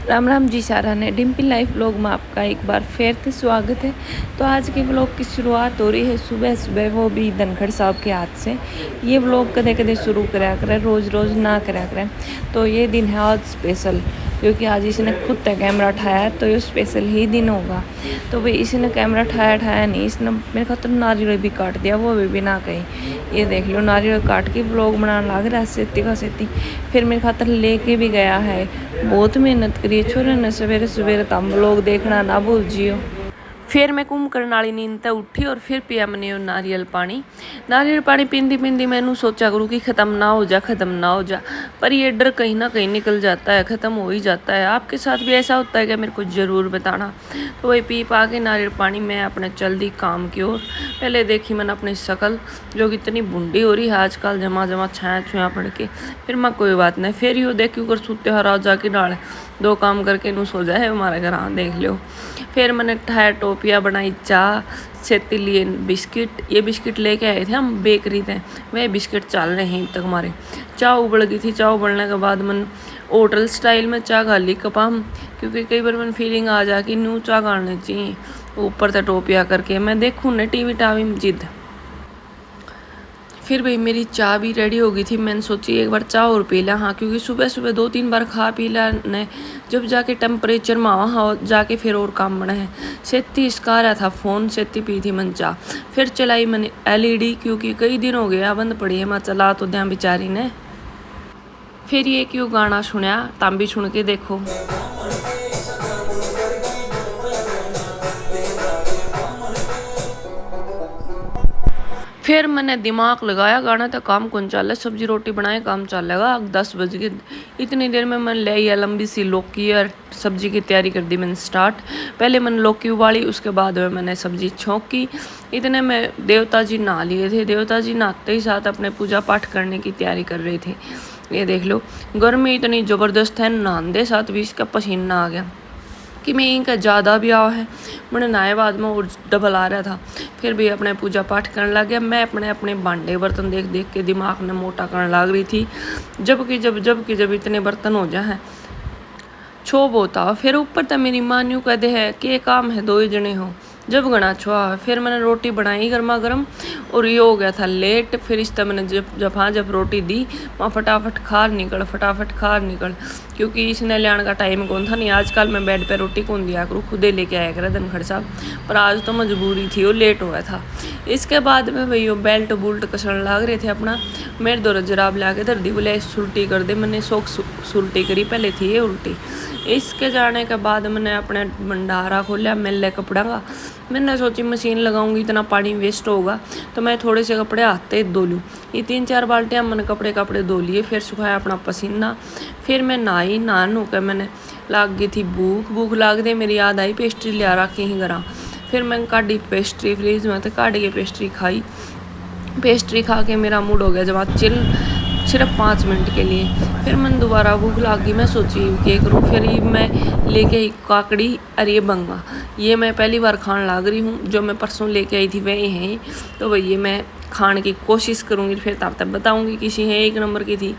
राम राम जी सारा ने Dimple life vlog में आपका एक बार फिर से स्वागत है। तो आज के व्लॉग की शुरुआत हो रही है सुबह सुबह, वो भी धनखड़ साहब के हाथ से। ये व्लॉग कदे कदे शुरू कराया करें, रोज़ रोज़ ना कराया करें। तो ये दिन है आज स्पेशल, क्योंकि आज इसने खुद तक कैमरा उठाया है, तो ये स्पेशल ही दिन होगा। तो भाई इसने कैमरा उठाया नहीं, इसने मेरे खातर नारियल भी काट दिया, वो भी ना कहीं। ये देख लो नारियल काट के व्लॉग बनाने लग रहा है सेती का सेती। फिर मेरे खातर लेके भी गया है, बहुत मेहनत करी छोरे ने सवेरे सवेरे। तम व्लॉग देखना ना भूल जियो। फिर मैं कुंभ करने वाली नींद तक उठी और फिर पिया मैंने नारियल पानी पींदी पींदी मैंने सोचा करूँ कि ख़त्म ना हो जा, पर ये डर कहीं ना कहीं निकल जाता है, ख़त्म हो ही जाता है। आपके साथ भी ऐसा होता है क्या? मेरे को ज़रूर बताना। तो वही पी पा के नारियल पानी मैं अपने चल दी काम की ओर। पहले देखी मैंने अपनी शक्ल जो कि इतनी बूढ़ी हो रही है आजकल, जमा छाया छुया पड़ के। फिर मैं कोई बात नहीं, फिर यो देखी कर सूते हरा जाके डाल दो काम करके नू सो जाए हमारे घर। हाँ देख लो। फिर मैंने ठाया टोपिया बनाई, चाह सेती लिए बिस्किट। ये बिस्किट लेके आए थे हम बेकरी थे, वह बिस्किट चल रहे हैं तक हमारे। चाय उबल गई थी, चाय उबलने के बाद मन होटल स्टाइल में चाय खा ली कपाम, क्योंकि कई बार मन फीलिंग आ जा कि नू चाय गाड़नी चाहिए ऊपर से टोपिया करके। मैं देखूँ न टीवी टावी में जिद। फिर भाई मेरी चाय भी रेडी हो गई थी, मैंने सोची एक बार चाय और पी ला। हाँ क्योंकि सुबह सुबह 2-3 बार खा पी ला ने, जब जाके टेम्परेचर में हाँ जाके फिर और काम बना है। सेती इसका रहा था फ़ोन, सेती पी थी मन चाय। फिर चलाई मैंने LED, क्योंकि कई दिन हो गया बंद पड़ी है, मैं चला तो दें बेचारी ने। फिर ये क्यों गाना सुनया, तम भी सुन के देखो। फिर मैंने दिमाग लगाया, गाना तो काम कौन चल है, सब्जी रोटी बनाए काम चलेगा। 10 बज गए, इतनी देर में मैंने ले आई लंबी सी लौकी और सब्जी की तैयारी कर दी मैंने स्टार्ट। पहले मैंने लौकी उबाली, उसके बाद में मैंने सब्जी छौंकी। इतने में देवता जी नहा लिए थे, देवता जी नहाते ही साथ अपने पूजा पाठ करने की तैयारी कर रहे थे। ये देख लो, गर्मी इतनी ज़बरदस्त है, नहाते साथ भी इसका पसीना आ गया कि मैं इनका ज़्यादा भी आओ है। मैंने नहाए बाद में और डबल आ रहा था। फिर भी अपने पूजा पाठ करने लग गया। मैं अपने अपने भांडे बर्तन देख देख के दिमाग ने मोटा करने लग रही थी। जब इतने बर्तन हो जाए छोब होता। फिर ऊपर तक मेरी माँ यूँ कहते है कि काम है 2 ही जने हो, जब गणा छुआ। फिर मैंने रोटी बनाई गर्मा गर्म और ये हो गया था लेट। फिर इस तरह मैंने जब रोटी दी, वहाँ फटाफट खार निकल, क्योंकि इसने लेने का टाइम कौन था नहीं। आजकल मैं बेड पे रोटी कौन दिया करूँ, खुदे लेके आया करा धनखड़ साहब, पर आज तो मजबूरी थी, वो लेट हुआ था। इसके बाद में भाई वो बेल्ट बुल्ट कसने लग रहे थे अपना। मेरे 2 जराब ला के धर दी, बोले सुल्टी कर दे। मैंने शौक सुल्टी करी, पहले थी ये उल्टी। इसके जाने के बाद मैंने अपने भंडारा खोला मेले कपड़ा का। मैंने सोची मशीन लगाऊंगी, इतना पानी वेस्ट होगा, तो मैं थोड़े से कपड़े हाथ धो लूँ। ये 3-4 बाल्टियाँ मैंने कपड़े धो लिए। फिर सुखाया अपना पसीना। फिर मैं नहा नू के मैंने लाग गई थी भूख लाग दे। मेरी याद आई पेस्ट्री लिया रखी ही घर। फिर मैं काटी पेस्ट्री फ्रीज में, तो काट के पेस्ट्री खाई। पेस्ट्री खा के मेरा मूड हो गया जब चिल, सिर्फ 5 मिनट के लिए। फिर मैंने दोबारा भूख लगी, मैं सोची क्या करूँ। फिर मैं लेके आई काकड़ी और ये बंगा, ये मैं पहली बार खाने लग रही हूँ। जो मैं परसों लेके आई थी वही है, तो वही मैं खाने की कोशिश करूँगी। फिर तब बताऊँगी किसी है 1 नंबर की थी।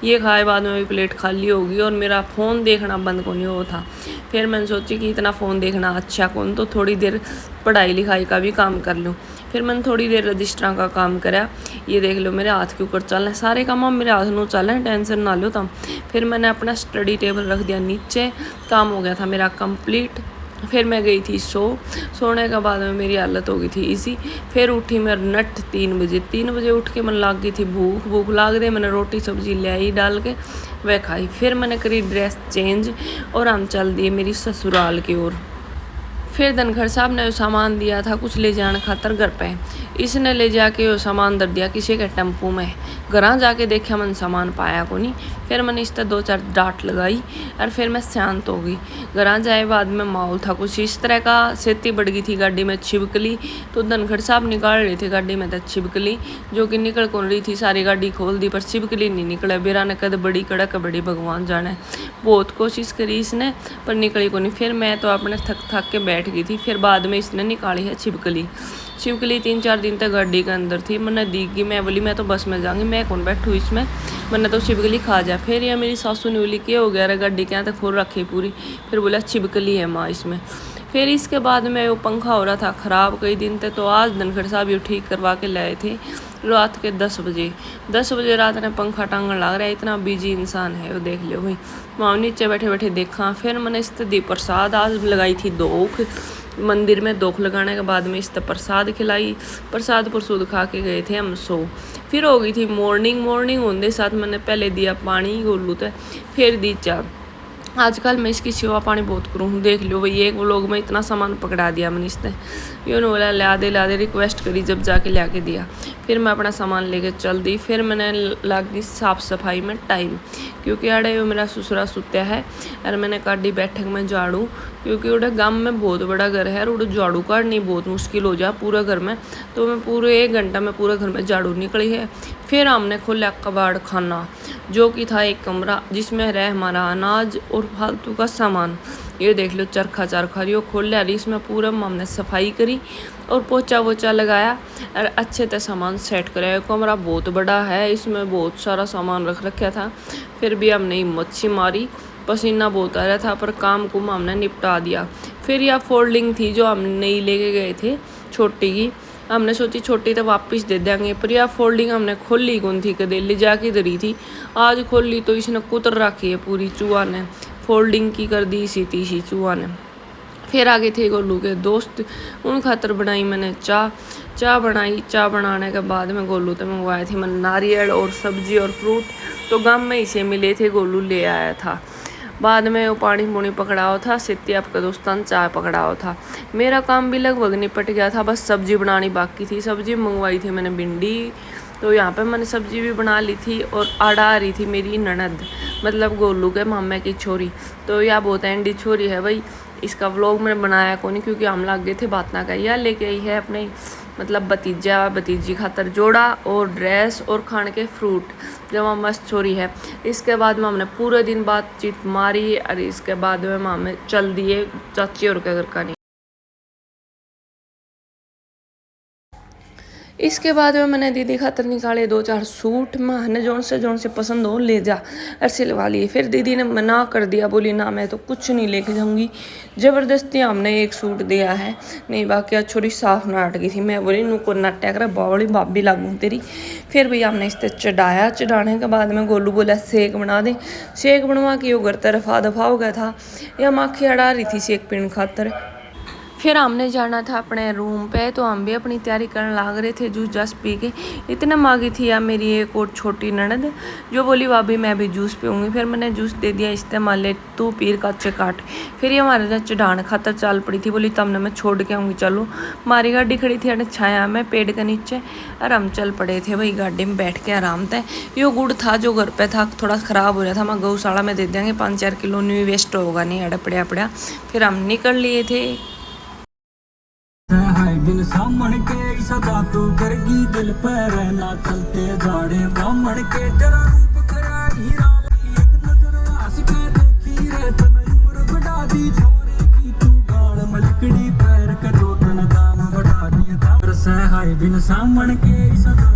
ये खाए बाद में भी प्लेट खाली होगी और मेरा फ़ोन देखना बंद को नहीं हो था। फिर मैंने सोची कि इतना फ़ोन देखना अच्छा कौन, तो थोड़ी देर पढ़ाई लिखाई का भी काम कर लूँ। फिर मैंने थोड़ी देर रजिस्टरा का काम करा। ये देख लो मेरे हाथ के ऊपर चल रहे सारे काम, मेरे हाथ में चल रहे हैं, टेंशन ना लो तुम। फिर मैंने अपना स्टडी टेबल रख दिया नीचे, काम हो गया था मेरा कंप्लीट। फिर मैं गई थी सोने के बाद में मेरी हालत हो गई थी इसी। फिर उठी मैं नट 3 बजे उठ के मन लाग गई थी भूख लाग दे। मैंने रोटी सब्जी ले आई डाल के, वह खाई। फिर मैंने करी ड्रेस चेंज और हम चल दिए मेरी ससुराल की ओर। फिर धनखड़ साहब ने सामान दिया था कुछ ले जाने खातर घर पे, इसने ले जाके वो सामान दर दिया किसी के टेम्पू में। घर जाके देखा मैंने सामान पाया को नहीं। फिर मैंने इस तरह 2-4 डांट लगाई और फिर मैं शांत हो गई। घर जाए बाद में माहौल था कुछ इस तरह का। सेती बढ़ गई थी गाड़ी में छिपकली, तो धनखड़ साहब निकाल रहे थे गाड़ी में तो छिपकली, जो कि निकल कौन रही थी। सारी गाड़ी खोल दी पर छिपकली नहीं निकले। बेरा ने कद बड़ी कड़क बड़ी भगवान जाने, बहुत कोशिश करी इसने पर निकली को नहीं। फिर मैं तो अपने थक के बैठ गई थी। फिर बाद में इसने निकाली है छिपकली। 3-4 दिन तक गाड़ी के अंदर थी। मैंने दीगी, मैं बोली मैं तो बस में जाऊँगी, मैं कौन बैठूँ इसमें, मैंने तो छिपकली खा जा। फिर यह मेरी सासू ने बोली क्या हो गया रे, गड्डी क्या तक खोल रखी पूरी। फिर बोला छिपकली है माँ इसमें। फिर इसके बाद में वो पंखा हो रहा था ख़राब कई दिन थे, तो आज धनखड़ साहब ये ठीक करवा के लाए थे रात के 10 बजे रात ने पंखा टांगन लग रहा है। इतना बिजी इंसान है वो, देख लो भाई। माँ नीचे बैठे बैठे देखा। फिर मैंने इस दी प्रसाद आज लगाई थी दोख मंदिर में। दोख लगाने के बाद में इस प्रसाद खिलाई। प्रसाद प्रसूद खा के गए थे हम सो। फिर हो गई थी मॉर्निंग होने साथ मैंने पहले दिया पानी गोलू थे, फिर दी चाय। आजकल मैं इसकी सेवा पानी बहुत करूँ हूँ, देख लो भाई। एक व्लॉग में इतना सामान पकड़ा दिया मैंने इसने, ये बोला ला दे रिक्वेस्ट करी, जब जाके ला के दिया। फिर मैं अपना सामान लेके चल दी। फिर मैंने लग दी साफ़ सफाई में टाइम, क्योंकि अड़े मेरा ससुरा सुत्या है और मैंने काटी बैठक में झाड़ू, क्योंकि उड़े गांव में बहुत बड़ा घर है और उड़े झाड़ू काटनी बहुत मुश्किल हो जा पूरा घर में। तो मैं पूरे 1 घंटा में पूरे घर में झाड़ू निकली है। फिर हमने खोला कबाड़ खाना, जो कि था एक कमरा जिसमें रह हमारा अनाज और फालतू का सामान। ये देख लो चरखा यो खोल लिया। इसमें पूरा हमने सफाई करी और पोछा वोचा लगाया और अच्छे से सामान सेट कराया। कमरा बहुत बड़ा है, इसमें बहुत सारा सामान रख रखा था। फिर भी हमने हिम्मत सी मारी, पसीना बहुत आ रहा था, पर काम को हमने निपटा दिया। फिर यह फोल्डिंग थी जो हम नई लेके गए थे छोटी की, हमने सोची छोटी तो वापस दे देंगे, पर यह फोल्डिंग हमने खोली कौन थी, कदे ले जाके धरी थी। आज खोली तो इसने कुतर रखी है पूरी, चूहा ने फोल्डिंग की कर दी इसी तीसी चूहा ने। फिर आगे थे गोलू के दोस्त, उन खातर बनाई मैंने चाय बनाई। चाय बनाने के बाद में गोलू तो मंगवाए थे मैंने नारियल और सब्जी और फ्रूट, तो गाँव में इसे मिले थे, गोलू ले आया था। बाद में वो पानी पूनी पकड़ाओ था, सित्ती आपका दोस्तान चाय पकड़ाओ था। मेरा काम भी लगभग निपट गया था, बस सब्जी बनानी बाकी थी। सब्जी मंगवाई थी मैंने भिंडी, तो यहाँ पे मैंने सब्जी भी बना ली थी। और आड़ा रही थी मेरी ननद, मतलब गोलू के मामे की छोरी। तो यह बहुत एंडी छोरी है भाई। इसका व्लॉग मैंने बनाया को नहीं, क्योंकि हम लग गए थे बात ना कही। लेके आई है अपने मतलब भतीजा भतीजी खातर जोड़ा और ड्रेस और खाने के फ्रूट, जो मस्त छोरी है। इसके बाद में हमने पूरे दिन बातचीत मारी और इसके बाद में हमें चल दिए चाची और के घर का नहीं। इसके बाद में मैंने दीदी खातर निकाले 2-4 सूट, मैंने जोन से पसंद हो ले जा और सिलवा लिए। फिर दीदी ने मना कर दिया, बोली ना मैं तो कुछ नहीं लेके जाऊंगी। ज़बरदस्ती हमने एक सूट दिया है, नहीं बाकी छोरी साफ नाट गई थी। मैं बोली नुको नाट्या कर बावली भाभी लागू तेरी। फिर भैया हमने इस पर चढ़ाया। चढ़ाने के बाद में गोलू बोला सेक बना दे। सेक बनवा के वो घर तरफा दफा हो गया था, या माखी अड़ा रही थी सेक पीने खातर। फिर हमने जाना था अपने रूम पे, तो हम भी अपनी तैयारी करने लग रहे थे जूस जास पी के। इतने मांगी थी यार मेरी एक और छोटी ननद, जो बोली भाभी मैं भी जूस पीऊँगी। फिर मैंने जूस दे दिया, इस्तेमाल ले तू पीर कच्चे काट। फिर ये हमारे साथ चढ़ाने खातर चल पड़ी थी, बोली तब ने मैं छोड़ के आऊँगी चलो। हमारी गाड़ी खड़ी थी अरे छाया में पेड़ के नीचे, और हम चल पड़े थे भाई गाड़ी में बैठ के आराम से। यो गुड़ था जो घर पे था, थोड़ा ख़राब हो रहा था, मैं गौशाला में दे देंगे 5-4 किलो, न्यू वेस्ट होगा नहीं अड़ा पड़ा। फिर हम निकल लिए थे। बिन सामण के सदा तू करगी दिल पर रहना चलते जाड़े ब्राह्मण के तेरा रूप खरा हीरा एक नजर आस के देखी रे तन उम्र बढ़ा दी छोरे की तू गाल मलकड़ी पैर के दो तन दाम बढ़ा दिया था। हाय बिन सामण के सदा